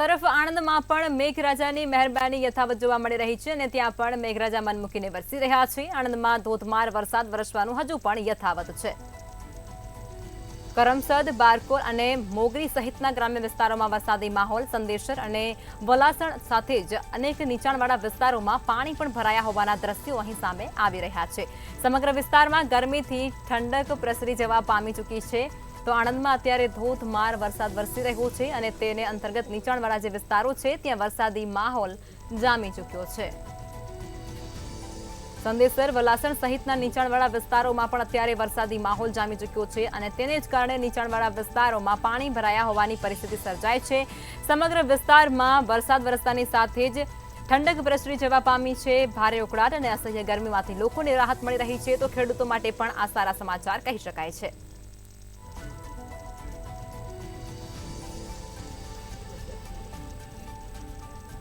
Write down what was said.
તરફ આણંદમાં પણ મેઘરાજાની મહેરબાની યથાવત જોવા મળી રહી છે અને ત્યાં પણ મેઘરાજા મન મૂકીને વરસી રહ્યા છે। આણંદમાં ધોધમાર વરસાદ વરસવાનું હજુ પણ યથાવત છે। કરમસદ, બારકોલ અને મોગરી સહિતના ગ્રામ્ય વિસ્તારોમાં વરસાદી માહોલ। સંદેશર અને વલાસણ સાથે જ અનેક નીચાણવાળા વિસ્તારોમાં પાણી પણ ભરાયા હોવાના દ્રશ્યો અહીં સામે આવી રહ્યા છે। સમગ્ર વિસ્તારમાં ગરમીથી ઠંડક પ્રસરી જવા પામી ચૂકી છે। તો આણંદમાં અત્યારે ધોધમાર વરસાદ વરસી રહ્યો છે અને તેને અંતર્ગત નીચાણવાળા જે વિસ્તારો છે ત્યાં વરસાદી માહોલ જામી ચૂક્યો છે। સંદેશર, વલાસણ સહિતના નીચાણવાળા વિસ્તારોમાં પણ અત્યારે વરસાદી માહોલ જામી ચૂક્યો છે અને તેને જ કારણે નીચાણવાળા વિસ્તારોમાં પાણી ભરાયા હોવાની પરિસ્થિતિ સર્જાય છે। સમગ્ર વિસ્તારમાં વરસાદ વરસતાની સાથે જ ઠંડક પ્રસરી જવા પામી છે। ભારે ઉકળાટ અને અસહ્ય ગરમીમાંથી લોકોને રાહત મળી રહી છે, તો ખેડૂતો માટે પણ આ સારા સમાચાર કહી શકાય છે।